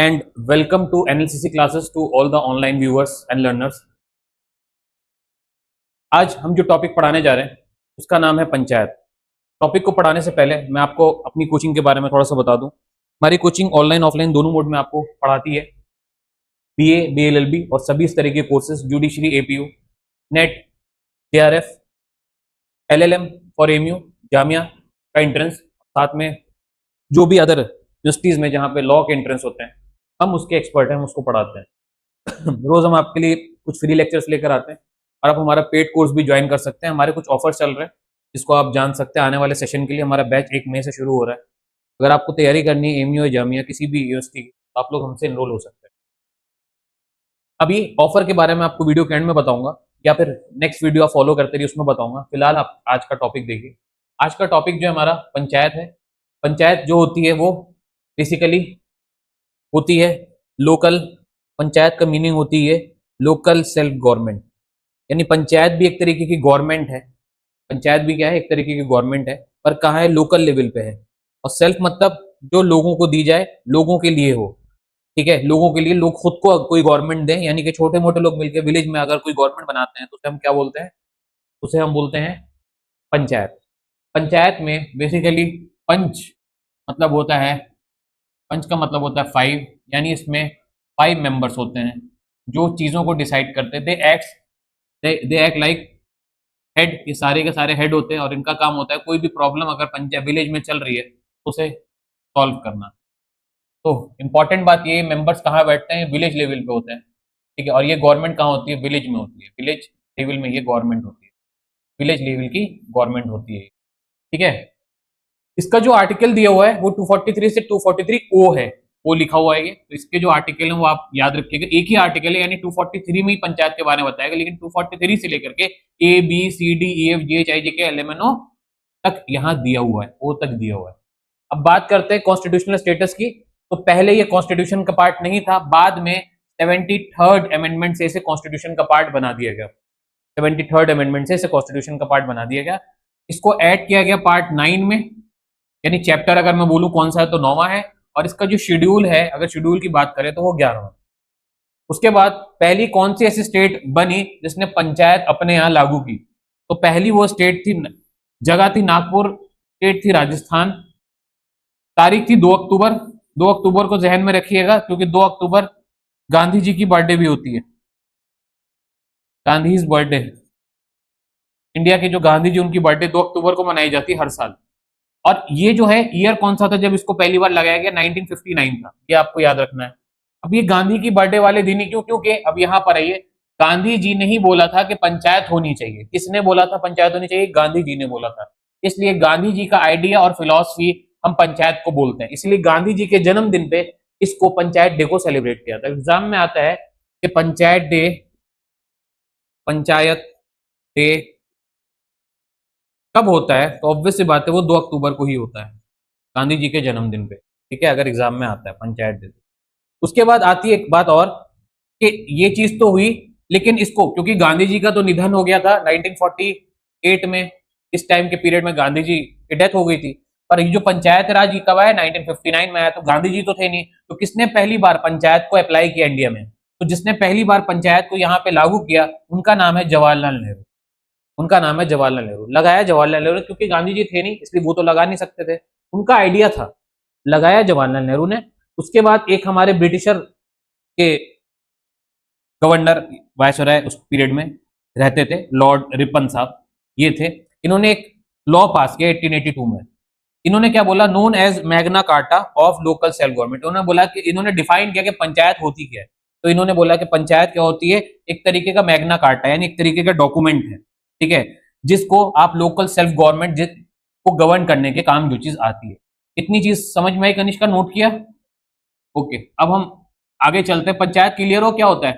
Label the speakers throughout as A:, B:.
A: and welcome to NLCC classes to all the online viewers and learners। आज हम जो topic पढ़ाने जा रहे हैं उसका नाम है पंचायत। टॉपिक को पढ़ाने से पहले मैं आपको अपनी कोचिंग के बारे में थोड़ा सा बता दूं। हमारी कोचिंग ऑनलाइन ऑफलाइन दोनों मोड में आपको पढ़ाती है। BA, BLLB और सभी इस तरह के courses, judiciary, APU, net, JRF, LLM for MU, Jamia का एंट्रेंस, साथ में जो भी अदर यूनिवर्सिटीज में जहाँ पे लॉ के एंट्रेंस होते हैं हम उसके एक्सपर्ट हैं, हम उसको पढ़ाते हैं। रोज हम आपके लिए कुछ फ्री लेक्चर्स लेकर आते हैं और आप हमारा पेड कोर्स भी ज्वाइन कर सकते हैं। हमारे कुछ ऑफर्स चल रहे हैं जिसको आप जान सकते हैं। आने वाले सेशन के लिए हमारा बैच 1 मई से शुरू हो रहा है। अगर आपको तैयारी करनी है MU या जामिया किसी भी यूनिवर्सिटी की तो आप लोग हमसे एनरोल हो सकते हैं। अभी ऑफर के बारे में आपको वीडियो के एंड में बताऊंगा या फिर नेक्स्ट वीडियो आप फॉलो करते रहिए उसमें बताऊंगा। फिलहाल आप आज का टॉपिक देखिए। आज का टॉपिक जो हमारा पंचायत है। पंचायत जो होती है वो बेसिकली होती है लोकल। पंचायत का मीनिंग होती है लोकल सेल्फ गवर्नमेंट, यानी पंचायत भी एक तरीके की गवर्नमेंट है। पंचायत भी क्या है, एक तरीके की गवर्नमेंट है, पर कहाँ है, लोकल लेवल पे है। और सेल्फ मतलब जो लोगों को दी जाए, लोगों के लिए हो। ठीक है, लोगों के लिए, लोग खुद को कोई गवर्नमेंट दें, यानी कि छोटे मोटे लोग मिलकर विलेज में अगर कोई गवर्नमेंट बनाते हैं तो उसे हम क्या बोलते हैं, उसे हम बोलते हैं पंचायत। पंचायत में बेसिकली पंच मतलब होता है, पंच का मतलब होता है 5, यानी इसमें 5 मेंबर्स होते हैं जो चीज़ों को डिसाइड करते हैं। They act like head. ये सारे के सारे हेड होते हैं और इनका काम होता है कोई भी प्रॉब्लम अगर पंचायत विलेज में चल रही है तो उसे सॉल्व करना। तो इंपॉर्टेंट बात ये, मेंबर्स कहाँ बैठते हैं, विलेज लेवल पे होते हैं। ठीक है, और ये गवर्नमेंट कहाँ होती है, विलेज में होती है। विलेज लेवल में ये गवर्नमेंट होती है, विलेज लेवल की गवर्नमेंट होती है। ठीक है, इसका जो आर्टिकल दिया हुआ है वो 243 से 243 ओ है, वो लिखा हुआ है ये। तो इसके जो आर्टिकल है वो आप याद रखिएगा। एक ही आर्टिकल है, यानी 243 में ही पंचायत के बारे में बताएगा, लेकिन 243 से लेकर के ABCDEFGHIJKLMNO तक यहाँ दिया हुआ है, ओ तक दिया हुआ है। अब बात करते हैं कॉन्स्टिट्यूशनल स्टेटस की। तो पहले ये कॉन्स्टिट्यूशन का पार्ट नहीं था, बाद में 73rd अमेंडमेंट से इसे कॉन्स्टिट्यूशन का पार्ट बना दिया गया। 73rd अमेंडमेंट से इसे कॉन्स्टिट्यूशन का पार्ट बना दिया गया। इसको ऐड किया गया पार्ट 9 में, यानी चैप्टर अगर मैं बोलूं कौन सा है तो 9वां है। और इसका जो शेड्यूल है, अगर शेड्यूल की बात करें तो वो 11वां। उसके बाद पहली कौन सी ऐसी स्टेट बनी जिसने पंचायत अपने यहाँ लागू की, तो पहली वो स्टेट थी, जगह थी नागपुर, स्टेट थी राजस्थान, तारीख थी 2 अक्टूबर। 2 अक्टूबर को जहन में रखिएगा क्योंकि 2 अक्टूबर गांधी जी की बर्थडे भी होती है। गांधी बर्थडे, इंडिया के जो गांधी जी, उनकी बर्थडे 2 अक्टूबर को मनाई जाती है हर साल। और ये जो है ईयर कौन सा था जब इसको पहली बार लगाया गया, 1959 था, ये आपको याद रखना है। अब ये गांधी की बर्थडे वाले दिन ही क्यों, क्योंकि अब यहाँ पर आइए, गांधी जी ने ही बोला था कि पंचायत होनी चाहिए। किसने बोला था पंचायत होनी चाहिए, गांधी जी ने बोला था। इसलिए गांधी जी का आइडिया और फिलॉसफी हम पंचायत को बोलते हैं। इसलिए गांधी जी के जन्मदिन पे इसको पंचायत डे को सेलिब्रेट किया था। एग्जाम में आता है कि पंचायत डे कब होता है, तो ऑब्वियस सी बात है वो 2 अक्टूबर को ही होता है, गांधी जी के जन्मदिन पे। ठीक है, अगर एग्जाम में आता है पंचायत डे। उसके बाद आती है एक बात और कि ये चीज तो हुई, लेकिन इसको, क्योंकि गांधी जी का तो निधन हो गया था 1948 में, इस टाइम के पीरियड में गांधी जी की डेथ हो गई थी। पर ये जो पंचायत राज कब आया, 1959 में आया। तो गांधी जी तो थे नहीं, तो किसने पहली बार पंचायत को अप्लाई किया इंडिया में, तो जिसने पहली बार पंचायत को यहाँ पे लागू किया उनका नाम है जवाहरलाल नेहरू। उनका नाम है जवाहरलाल नेहरू। लगाया जवाहरलाल नेहरू, क्योंकि गांधी जी थे नहीं इसलिए वो तो लगा नहीं सकते थे, उनका आइडिया था, लगाया जवाहरलाल नेहरू ने। उसके बाद एक हमारे ब्रिटिशर के गवर्नर, वायसराय उस पीरियड में रहते थे, लॉर्ड रिपन साहब, ये थे। इन्होंने एक लॉ पास किया 1882 में। इन्होंने क्या बोला, known as Magna Carta of local self government. उन्होंने बोला कि, इन्होंने डिफाइन किया कि पंचायत होती क्या है। तो इन्होंने बोला कि पंचायत क्या होती है, एक तरीके का मैग्ना कार्टा, यानी एक तरीके का डॉक्यूमेंट है। ठीक है, जिसको आप लोकल सेल्फ गवर्नमेंट, जिसको गवर्न करने के काम जो चीज आती है। इतनी चीज समझ में आई, कनिष्का नोट किया? ओके, अब हम आगे चलते हैं। पंचायत क्लियर हो क्या होता है?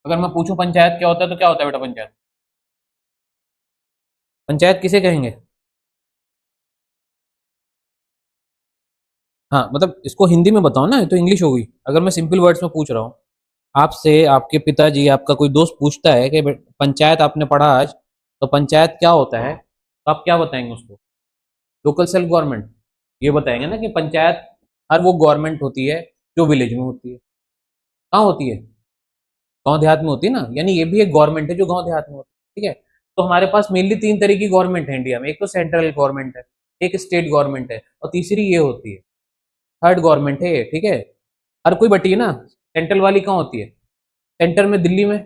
A: अगर मैं पूछूं पंचायत क्या होता है तो क्या होता है बेटा पंचायत? पंचायत किसे कहेंगे? हाँ, मतलब इसको हिंदी में बताओ ना, तो इंग्लिश हो गई। अगर मैं सिंपल वर्ड्स में पूछ रहा हूँ आपसे, आपके पिताजी, आपका कोई दोस्त पूछता है कि पंचायत आपने पढ़ा आज, तो पंचायत क्या होता है, तो आप क्या बताएंगे उसको? लोकल सेल्फ गवर्नमेंट, ये बताएंगे ना कि पंचायत हर वो गवर्नमेंट होती है जो विलेज में होती है। कहाँ होती है? गांव देहात में होती है ना, यानी ये भी एक गवर्नमेंट है जो गांव देहात में होती है। ठीक है, तो हमारे पास मेनली तीन तरह की गवर्नमेंट है इंडिया में। एक तो सेंट्रल गवर्नमेंट है, एक स्टेट गवर्नमेंट है, और तीसरी ये होती है, थर्ड गवर्नमेंट है ये। ठीक है, हर कोई बटी है ना। सेंट्रल वाली कहाँ होती है? सेंटर में दिल्ली में।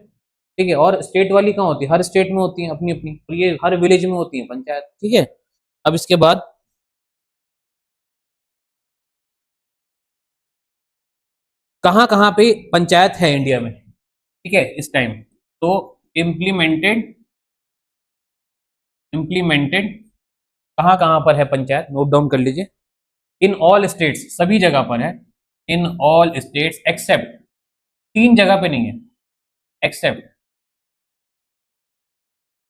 A: ठीक है, और स्टेट वाली कहाँ होती है? हर स्टेट में होती है अपनी अपनी, और ये हर विलेज में होती है पंचायत। ठीक है, अब इसके बाद कहाँ कहाँ पे पंचायत है इंडिया में? ठीक है, इस टाइम तो इम्प्लीमेंटेड इम्प्लीमेंटेड कहाँ कहाँ पर है पंचायत, नोट डाउन कर लीजिए। इन ऑल स्टेट्स, सभी जगह पर है। इन ऑल स्टेट्स एक्सेप्ट, तीन जगह पे नहीं है। एक्सेप्ट,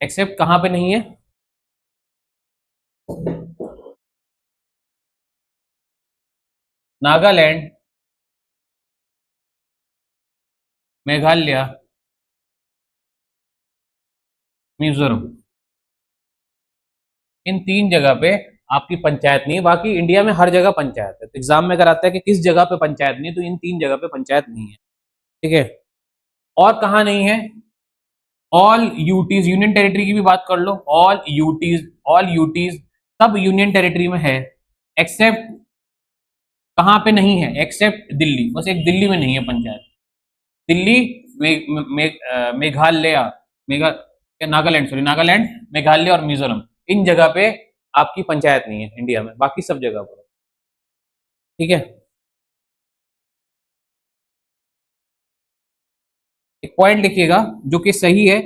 A: एक्सेप्ट कहाँ पे नहीं है? नागालैंड, मेघालय, मिजोरम, इन तीन जगह पे आपकी पंचायत नहीं है। बाकी इंडिया में हर जगह पंचायत है। तो एग्जाम में अगर आता है कि किस जगह पे पंचायत नहीं है, तो इन तीन जगह पे पंचायत नहीं है। ठीक है, और कहाँ नहीं है? ऑल यूटीज, यूनियन टेरिटरी की भी बात कर लो। ऑल यूटीज, ऑल यूटीज सब यूनियन टेरिटरी में है, एक्सेप्ट कहाँ पे नहीं है? एक्सेप्ट दिल्ली, बस एक दिल्ली में नहीं है पंचायत। दिल्ली, मे, मे, मेघालय, मेघा नागालैंड, सॉरी नागालैंड, मेघालय और मिजोरम, इन जगह पे आपकी पंचायत नहीं है इंडिया में, बाकी सब जगह पर। ठीक है, एक पॉइंट लिखिएगा जो कि सही है।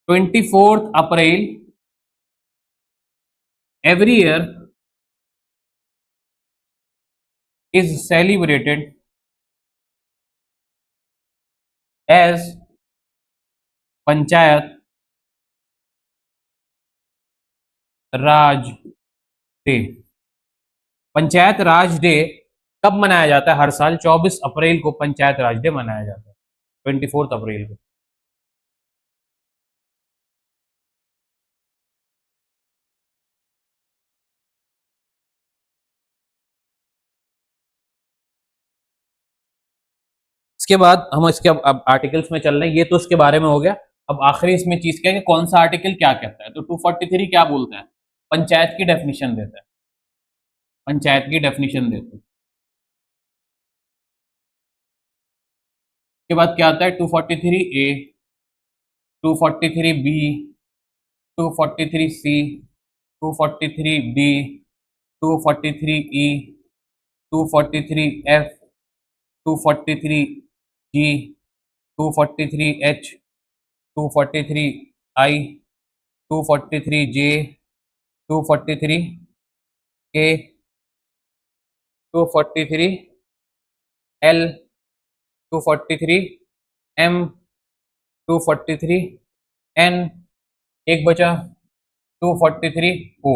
A: 24 April every year is celebrated as Panchayat Raj Day. Panchayat Raj Day कब मनाया जाता है? हर साल 24 अप्रैल को पंचायत राज डे मनाया जाता है, 24 अप्रैल को। इसके बाद हम इसके अब आर्टिकल्स में चल रहे हैं, ये तो इसके बारे में हो गया। अब आखिरी इसमें चीज क्या है कि कौन सा आर्टिकल क्या कहता है। तो 243 क्या बोलता है? पंचायत की डेफिनेशन देता है, पंचायत की डेफिनेशन देता है। उसके बाद क्या आता है? 243A, 243B, 243C, 243B, 243E, 243F, 243G, 243H, 243I, 243J, 243K, 243L, 243M, 243N, एक बचा 243O।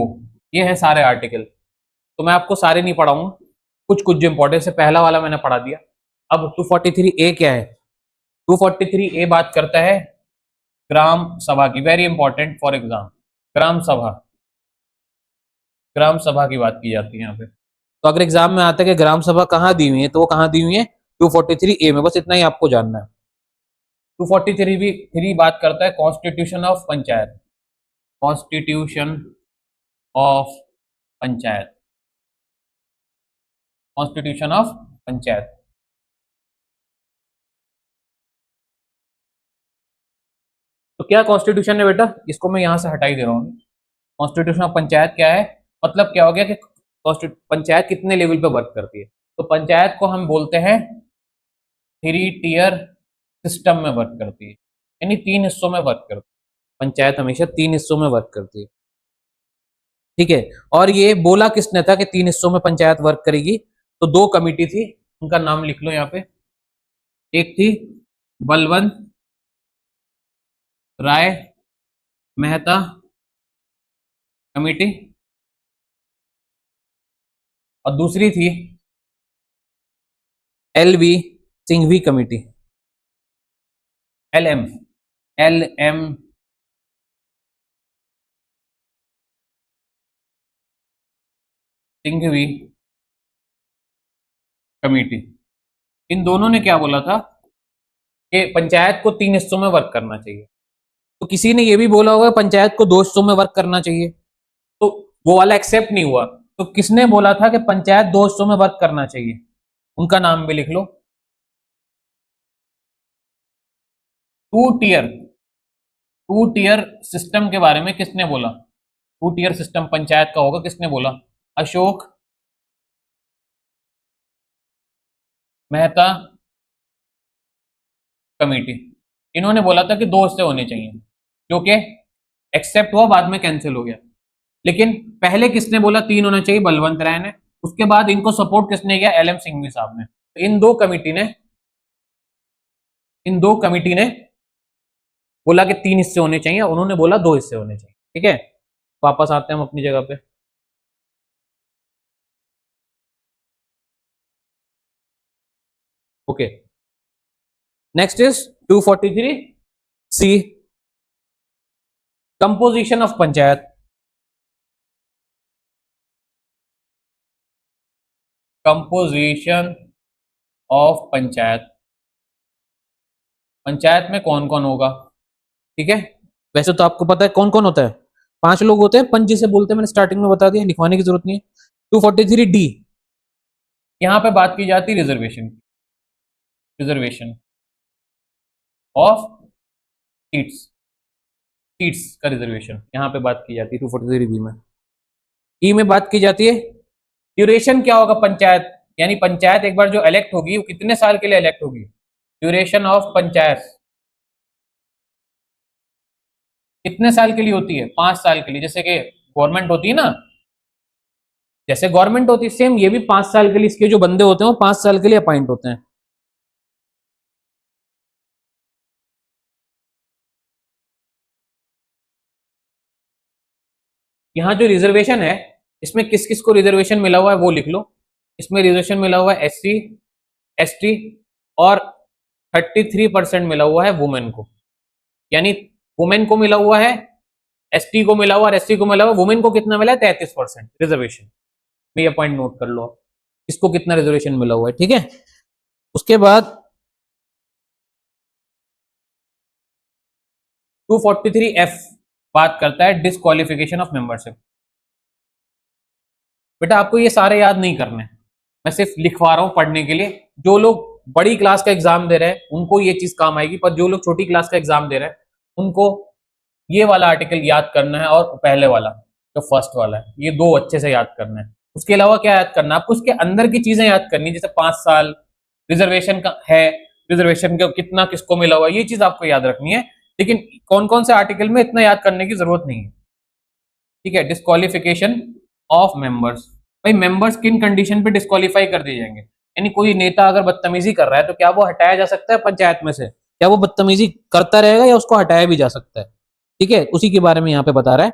A: ये है सारे आर्टिकल। तो मैं आपको सारे नहीं पढ़ाऊंगा, कुछ कुछ जो इंपॉर्टेंट है। पहला वाला मैंने पढ़ा दिया। अब 243A क्या है? 243A बात करता है ग्राम सभा की, वेरी इंपॉर्टेंट फॉर एग्जाम। ग्राम सभा, ग्राम सभा की बात की जाती है यहाँ पे। तो अगर एग्जाम में आता है कि ग्राम सभा कहाँ दी हुई है, तो वो कहाँ दी हुई है? 243A में, बस इतना ही आपको जानना है। 243 भी थ्री बात करता है constitution of panchayat, constitution of panchayat, constitution of panchayat. तो क्या कॉन्स्टिट्यूशन है बेटा? इसको मैं यहां से हटा ही दे रहा हूँ। कॉन्स्टिट्यूशन ऑफ पंचायत क्या है? मतलब क्या हो गया कि पंचायत कितने लेवल पे वर्क करती है। तो पंचायत को हम बोलते हैं 3 टियर सिस्टम में वर्क करती है, यानी तीन हिस्सों में वर्क करती है। पंचायत हमेशा तीन हिस्सों में वर्क करती है। ठीक है, और ये बोला किसने था कि तीन हिस्सों में पंचायत वर्क करेगी? तो दो कमिटी थी, उनका नाम लिख लो यहाँ पे। एक थी बलवंत राय मेहता कमेटी, और दूसरी थी LV Singhvi committee, LM, LM Singhvi committee. इन दोनों ने क्या बोला था कि पंचायत को 3 हिस्सों में वर्क करना चाहिए। तो किसी ने ये भी बोला होगा पंचायत को 2 हिस्सों में वर्क करना चाहिए, तो वो वाला एक्सेप्ट नहीं हुआ। तो किसने बोला था कि पंचायत 2 हिस्सों में वर्क करना चाहिए? उनका नाम भी लिख लो। Two tier, two tier system के बारे में किसने बोला? टू टीयर सिस्टम पंचायत का होगा, किसने बोला? अशोक मेहता कमेटी, इन्होंने बोला था कि 2 हिस्से होने चाहिए, जो कि एक्सेप्ट हुआ, बाद में कैंसिल हो गया। लेकिन पहले किसने बोला 3 होना चाहिए? बलवंत राय ने। उसके बाद इनको सपोर्ट किसने किया? एल एम सिंघवी साहब ने। तो इन दो कमिटी ने बोला कि 3 हिस्से होने चाहिए, उन्होंने बोला 2 हिस्से होने चाहिए। ठीक है, वापस आते हैं हम अपनी जगह पे। Okay, next is 243 C, composition of panchayat. Composition of panchayat, panchayat में कौन कौन होगा? ठीक है, वैसे तो आपको पता है कौन कौन होता है, 5 लोग होते हैं, पंच जिसे बोलते हैं, मैंने स्टार्टिंग में बता दिया, लिखवाने की जरूरत नहीं है। 243 डी, यहां पे बात की जाती है रिजर्वेशन की, रिजर्वेशन ऑफ सीट्स, सीट्स का रिजर्वेशन यहाँ पे बात की जाती है 243 बी में। ई में बात की जाती है ड्यूरेशन क्या होगा पंचायत, यानी पंचायत एक बार जो इलेक्ट होगी वो कितने साल के लिए इलेक्ट होगी? ड्यूरेशन ऑफ पंचायत कितने साल के लिए होती है? 5 साल के लिए, जैसे कि गवर्नमेंट होती है ना, जैसे गवर्नमेंट होती है सेम ये भी 5 साल के लिए, इसके जो बंदे होते हैं वो 5 साल के लिए अपॉइंट होते हैं। यहाँ जो रिजर्वेशन है, इसमें किस किस को रिजर्वेशन मिला हुआ है वो लिख लो। इसमें रिजर्वेशन मिला हुआ है एससी, एसटी, और 33% मिला हुआ है वुमेन को, यानी वुमेन को मिला हुआ है, एसटी को मिला हुआ और एससी को मिला हुआ, वुमेन को कितना मिला है? 33% रिजर्वेशन। मैं ये पॉइंट नोट कर लो, इसको कितना रिजर्वेशन मिला हुआ है। ठीक है, उसके बाद 243 एफ बात करता है डिसक्वालिफिकेशन ऑफ मेंबरशिप। बेटा आपको ये सारे याद नहीं करने, मैं सिर्फ लिखवा रहा हूं पढ़ने के लिए। जो लोग बड़ी क्लास का एग्जाम दे रहे हैं उनको ये चीज काम आएगी, पर जो लोग छोटी क्लास का एग्जाम दे रहे हैं उनको ये वाला आर्टिकल याद करना है, और पहले वाला जो फर्स्ट वाला है, ये दो अच्छे से याद करना है। उसके अलावा क्या याद करना है आपको? उसके अंदर की चीजें याद करनी है, जैसे 5 साल रिजर्वेशन का है, रिजर्वेशन का कितना किसको मिला हुआ, ये चीज आपको याद रखनी है। लेकिन कौन कौन से आर्टिकल में इतना याद करने की जरूरत नहीं है। ठीक है, डिस्क्वालिफिकेशन ऑफ मेंबर्स, भाई मेंबर्स किन कंडीशन पे डिस्क्वालीफाई कर दिए जाएंगे? यानी कोई नेता अगर बदतमीजी कर रहा है तो क्या वो हटाया जा सकता है पंचायत में से? क्या वो बदतमीजी करता रहेगा या उसको हटाया भी जा सकता है? ठीक है, उसी के बारे में यहाँ पे बता रहा है।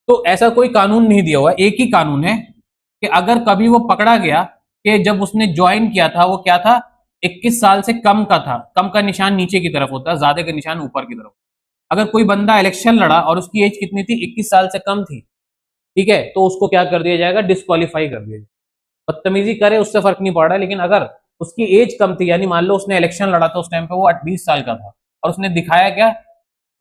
A: तो ऐसा कोई कानून नहीं दिया हुआ, एक ही कानून है कि अगर कभी वो पकड़ा गया कि जब उसने ज्वाइन किया था वो क्या था, 21 साल से कम का था, कम का निशान नीचे की तरफ होता है, ज्यादा का निशान ऊपर की तरफ। अगर कोई बंदा इलेक्शन लड़ा और उसकी एज कितनी थी? 21 साल से कम थी, ठीक है, तो उसको क्या कर दिया जाएगा? डिस्क्वालीफाई कर दिया जाएगा। बदतमीजी करे उससे फर्क नहीं पड़ रहा, लेकिन अगर उसकी एज कम थी, यानी मान लो उसने इलेक्शन लड़ा था उस टाइम पे वो 20 साल का था, और उसने दिखाया क्या?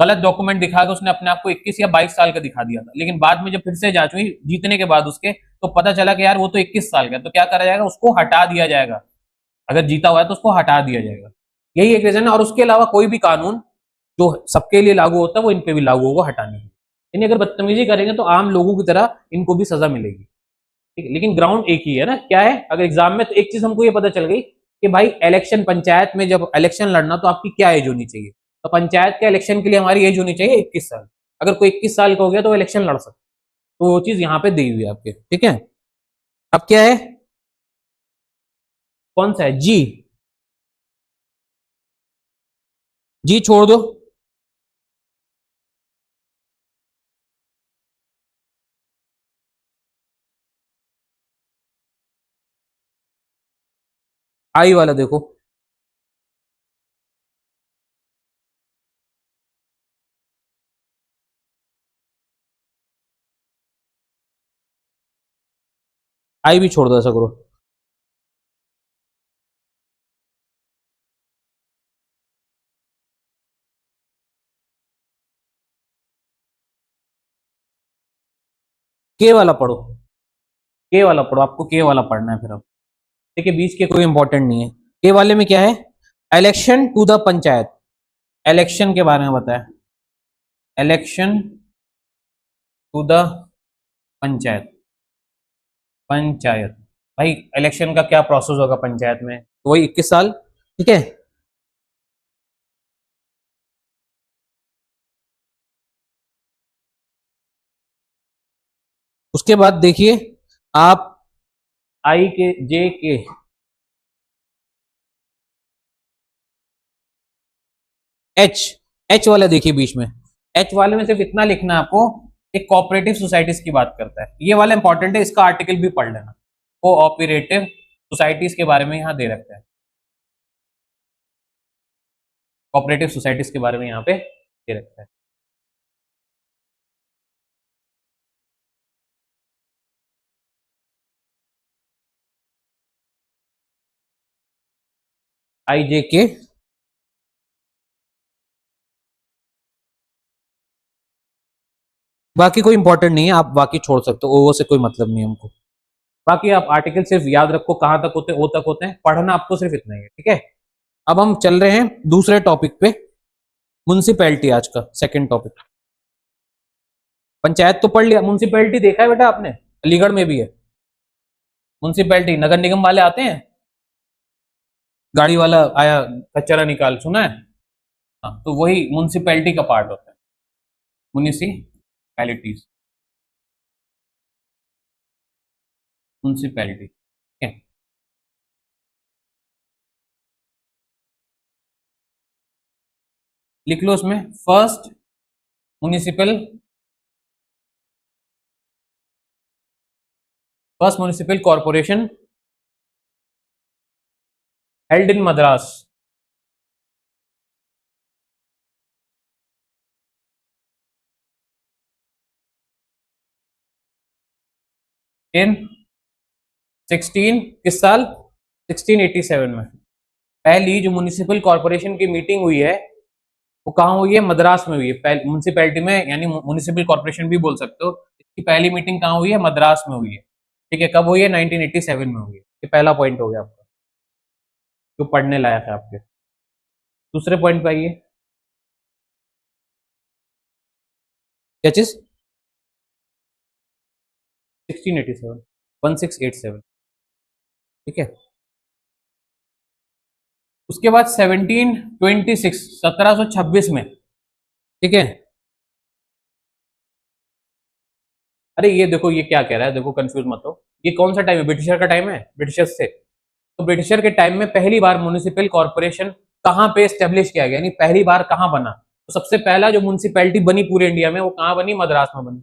A: गलत डॉक्यूमेंट दिखा के उसने अपने आप को 21 या 22 साल का दिखा दिया था, लेकिन बाद में जब फिर से जांच हुई जीतने के बाद उसके, तो पता चला कि यार वो तो 21 साल का, तो क्या करा जाएगा? उसको हटा दिया जाएगा। अगर जीता हुआ है तो उसको हटा दिया जाएगा। यही एक रीजन है, और उसके अलावा कोई भी कानून जो सबके लिए लागू होता है वो इन पे भी लागू होगा, हटाने की। यानी अगर बदतमीजी करेंगे तो आम लोगों की तरह इनको भी सजा मिलेगी। ठीक है, लेकिन ग्राउंड एक ही है ना, क्या है? अगर एग्जाम में तो एक चीज हमको ये पता चल गई कि भाई इलेक्शन, पंचायत में जब इलेक्शन लड़ना तो आपकी क्या एज होनी चाहिए? तो पंचायत के इलेक्शन के लिए हमारी एज होनी चाहिए 21 साल। अगर कोई 21 साल का हो गया तो वो इलेक्शन लड़ सकता है, तो वो चीज यहाँ पे दी हुई है आपके। ठीक है, अब क्या है? कौन सा है? जी, जी छोड़ दो। आई वाला देखो, आई भी छोड़ दो, ऐसा करो। के वाला पढ़ो, के वाला पढ़ो, आपको के वाला पढ़ना है फिर अब। देखिए बीच के कोई इंपॉर्टेंट नहीं है। के वाले में क्या है, election to the panchayat, election के बारे में बताया, election to the panchayat, panchayat भाई इलेक्शन का क्या प्रोसेस होगा पंचायत में, तो वही 21 साल, ठीक है। उसके बाद देखिए आप आई के, जे के, एच, एच वाला देखिए बीच में, एच वाले में सिर्फ इतना लिखना है आपको, एक कोऑपरेटिव सोसाइटीज की बात करता है, ये वाला इंपॉर्टेंट है, इसका आर्टिकल भी पढ़ लेना। कोऑपरेटिव सोसाइटीज के बारे में यहाँ दे रखता है, कोऑपरेटिव सोसाइटीज के बारे में यहाँ पे दे रखता है। आई जे के, बाकी कोई इंपॉर्टेंट नहीं है, आप बाकी छोड़ सकते हो, वो से कोई मतलब नहीं है हमको। बाकी आप आर्टिकल सिर्फ याद रखो कहां तक होते हैं, ओ तक होते हैं, पढ़ना आपको सिर्फ इतना ही है, ठीक है। अब हम चल रहे हैं दूसरे टॉपिक पे, म्युनिसिपैलिटी, आज का सेकंड टॉपिक। पंचायत तो पढ़ लिया, म्युनिसिपैलिटी देखा है बेटा आपने, अलीगढ़ में भी है म्युनिसिपैलिटी, नगर निगम वाले आते हैं, गाड़ी वाला आया कचरा निकाल, सुना है, हाँ, तो वही म्युनिसिपैलिटी का पार्ट होता है, म्युनिसिपैलिटीज, म्युनिसिपैलिटी, ठीक है। लिख लो उसमें, first municipal, first municipal corporation held in Madras, in 16, किस साल, 1687 में। पहली जो म्युनिसिपल कॉर्पोरेशन की मीटिंग हुई है वो कहाँ हुई है, मद्रास में हुई है। म्युनिसिपैलिटी में यानी म्युनिसिपल कॉर्पोरेशन भी बोल सकते हो, इसकी पहली मीटिंग कहाँ हुई है, मद्रास में हुई है, ठीक है। कब हुई है, 1987 में हुई है। ये पहला पॉइंट हो गया आपका जो पढ़ने लायक है आपके। दूसरे पॉइंट पे आइए, क्या चीज, 1687, 1687, ठीक है। उसके बाद 1726, 1726 में, ठीक है। अरे ये देखो ये क्या कह रहा है, देखो कंफ्यूज मत हो, ये कौन सा टाइम है, ब्रिटिशर का टाइम है, ब्रिटिशर्स से। तो ब्रिटिशर के टाइम में पहली बार म्युनिसिपल कॉर्पोरेशन कहाँ पे स्टेब्लिश किया गया, यानी पहली बार कहाँ बना, तो सबसे पहला जो म्युनिसिपैलिटी बनी पूरे इंडिया में वो कहाँ बनी, मद्रास में बनी।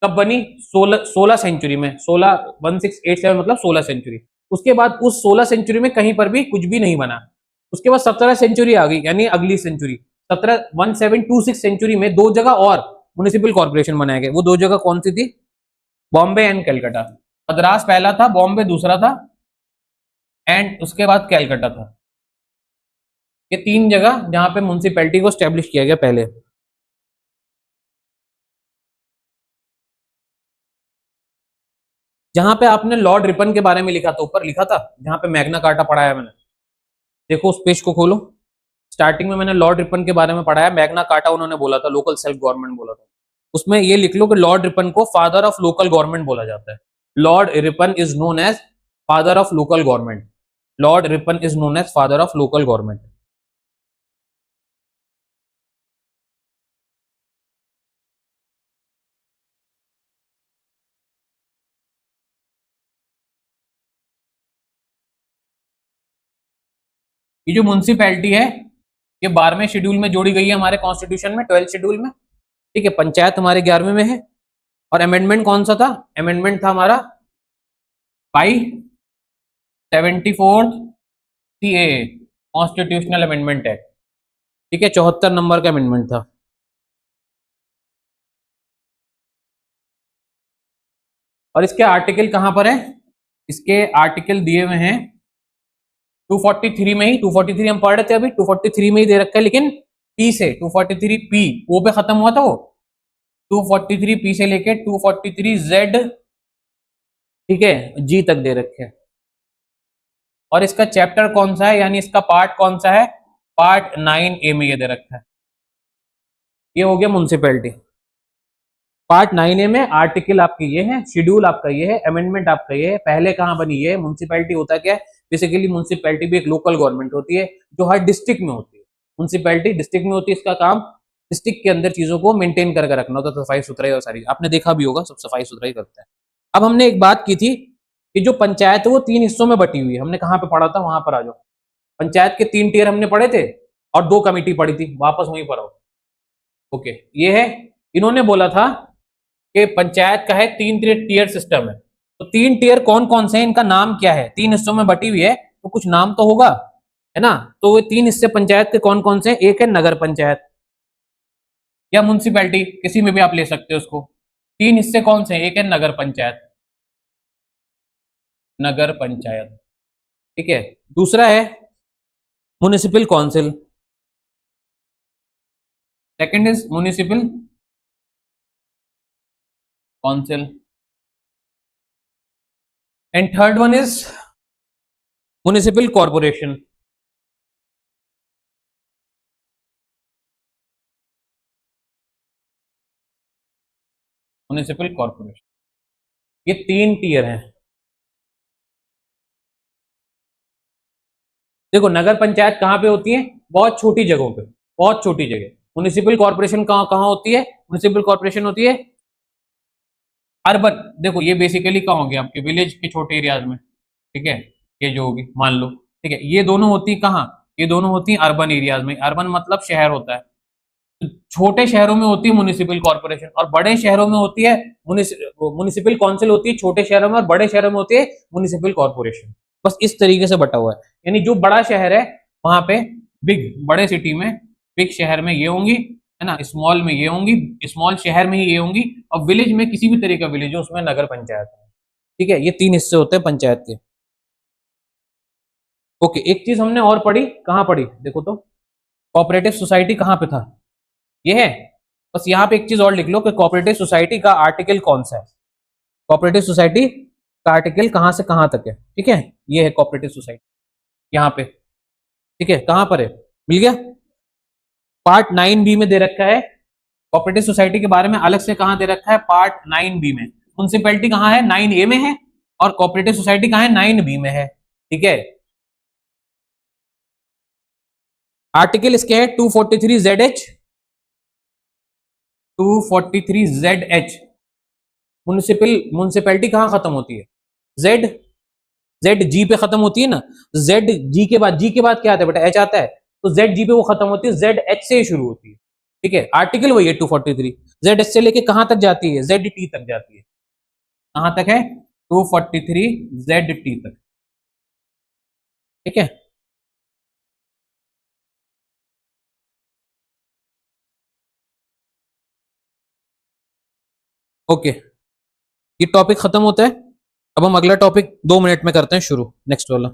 A: कब बनी, 16 सेंचुरी में, 16 मतलब 16 सेंचुरी। उसके बाद उस 16 सेंचुरी में कहीं पर भी कुछ भी नहीं बना। उसके बाद 17 सेंचुरी आ गई, यानी अगली सेंचुरी 1726 सेंचुरी में दो जगह और म्युनिसिपल कॉर्पोरेशन बनाए गए। वो दो जगह कौन सी थी, बॉम्बे एंड कलकत्ता। मद्रास पहला था, बॉम्बे दूसरा था, एंड उसके बाद कैलकाटा था। ये तीन जगह जहां पे म्युनिसिपैलिटी को स्टैब्लिश किया गया पहले। जहां पे आपने लॉर्ड रिपन के बारे में लिखा था, ऊपर लिखा था जहां पे मैग्ना कार्टा पढ़ाया मैंने, देखो उस पेज को खोलो। स्टार्टिंग में मैंने लॉर्ड रिपन के बारे में पढ़ाया, मैग्ना कार्टा उन्होंने बोला था, लोकल सेल्फ गवर्नमेंट बोला था। उसमें ये लिख लो कि लॉर्ड रिपन को फादर ऑफ लोकल गवर्नमेंट बोला जाता है। Lord Ripon is known as father of local government, Lord Ripon is known as father of local government. ये जो म्युनिसिपैलिटी है ये 12वें शेड्यूल में जोड़ी गई है हमारे कॉन्स्टिट्यूशन में, 12th शेड्यूल में, ठीक है। पंचायत हमारे 11वें में है। और अमेंडमेंट कौन सा था, अमेंडमेंट था हमारा by 74 C A, constitutional amendment act, ठीक है। 74 नंबर का अमेंडमेंट था। और इसके आर्टिकल कहां पर है, इसके आर्टिकल दिए हुए हैं 243 में ही, 243 हम पढ़ रहे थे अभी, 243 में ही दे रखा है, लेकिन पी से 243 पी ओ पे खत्म हुआ था वो, 243 पी से लेके 243 जेड, ठीक है, जी तक दे रखे हैं। और इसका चैप्टर कौन सा है, यानी इसका पार्ट कौन सा है, पार्ट 9A में ये दे रखा है। ये हो गया म्युनिसिपैलिटी। पार्ट 9A में आर्टिकल आपके ये है, शेड्यूल आपका ये है, अमेंडमेंट आपका ये है, पहले कहां बनी ये म्युनिसिपैलिटी होता क्या है, बेसिकली म्युनिसिपैलिटी भी एक लोकल गवर्नमेंट होती है जो हर डिस्ट्रिक्ट में होती है। म्युनिसिपैलिटी डिस्ट्रिक्ट में होती है, इसका काम डिस्ट्रिक्ट के अंदर चीजों को मेंटेन करके रखना होता है, सफाई सुथराई और सारी, आपने देखा भी होगा सब सफाई सुथराई करते हैं। अब हमने एक बात की थी कि जो पंचायत है वो 3 हिस्सों में बटी हुई है, हमने कहां पे पढ़ा था, वहां पर आ जाओ। पंचायत के 3 टियर हमने पढ़े थे और 2 कमेटी पढ़ी थी, वापस वहीं पर आओ। ओके, ये है, इन्होंने बोला था कि पंचायत का है 3 टियर सिस्टम है, तो 3 टियर कौन कौन से हैं, इनका नाम क्या है, 3 हिस्सों में बटी हुई है तो कुछ नाम तो होगा, है ना। तो ये 3 हिस्से पंचायत के कौन कौन से हैं, एक है नगर पंचायत या म्युनिसिपैलिटी, किसी में भी आप ले सकते हो उसको। 3 हिस्से कौन से हैं, एक है नगर पंचायत, नगर पंचायत, ठीक है। दूसरा है municipal council, second is municipal council, and third one is municipal corporation. Municipal corporation, ये 3 टियर हैं। देखो नगर पंचायत कहां पे होती है, बहुत छोटी जगहों पे, बहुत छोटी जगह। म्युनिसिपल कॉर्पोरेशन कहां कहां होती है, म्युनिसिपल कॉर्पोरेशन होती है अर्बन, देखो ये बेसिकली कहां होगी, आपके विलेज के छोटे एरियाज में, ठीक है, ये जो होगी मान लो, ठीक है। ये दोनों होती कहां, ये दोनों होती अर्बन एरियाज में, अर्बन मतलब शहर होता है। छोटे शहरों में होती है म्युनिसिपल कॉर्पोरेशन और बड़े शहरों में होती है म्युनिसिपल काउंसिल होती है, छोटे शहरों में, और बड़े शहरों में होती है म्युनिसिपल कॉर्पोरेशन। बस इस तरीके से बटा हुआ है, यानी जो बड़ा शहर है वहां पे बिग, बड़े सिटी में, बिग शहर में ये होंगी, है ना, स्मॉल में ये होंगी, स्मॉल शहर में ही ये होंगी, और विलेज में किसी भी तरह का विलेज हो उसमें नगर पंचायत है, ठीक है। ये 3 हिस्से होते हैं पंचायत के। ओके, एक चीज हमने और पढ़ी, कहां पढ़ी देखो तो, कोऑपरेटिव सोसाइटी कहां पे था, ये है। बस यहाँ पे एक चीज और लिख लो कि कोऑपरेटिव सोसाइटी का आर्टिकल कौन सा है, कोऑपरेटिव सोसाइटी का आर्टिकल कहां से कहां तक है, ठीक है। ये है कोऑपरेटिव सोसाइटी यहाँ पे, ठीक है, कहां पर है, मिल गया। पार्ट 9B में दे रखा है, कोऑपरेटिव सोसाइटी के बारे में अलग से कहां दे रखा है, पार्ट 9B में। म्युनिसिपैलिटी कहां है, 9A में है, और कोऑपरेटिव सोसाइटी कहां है, 9B में है, ठीक है। आर्टिकल इसके है 243ZH, 243ZH। म्युनिसिपैलिटी कहां खत्म होती है, जेड, जेड जी पे खत्म होती है ना, जेड जी के बाद, जी के बाद क्या आता है बेटा, एच आता है, तो जेड जी पे वो खत्म होती है, जेड एच से शुरू होती है, ठीक है। आर्टिकल वही है 243, जेड एच से लेके कहां तक जाती है, जेड टी तक जाती है, कहां तक है, 243 जेड टी तक, ठीक है। ओके, ये टॉपिक खत्म होता है। अब हम अगला टॉपिक 2 मिनट में करते हैं शुरू, नेक्स्ट वाला।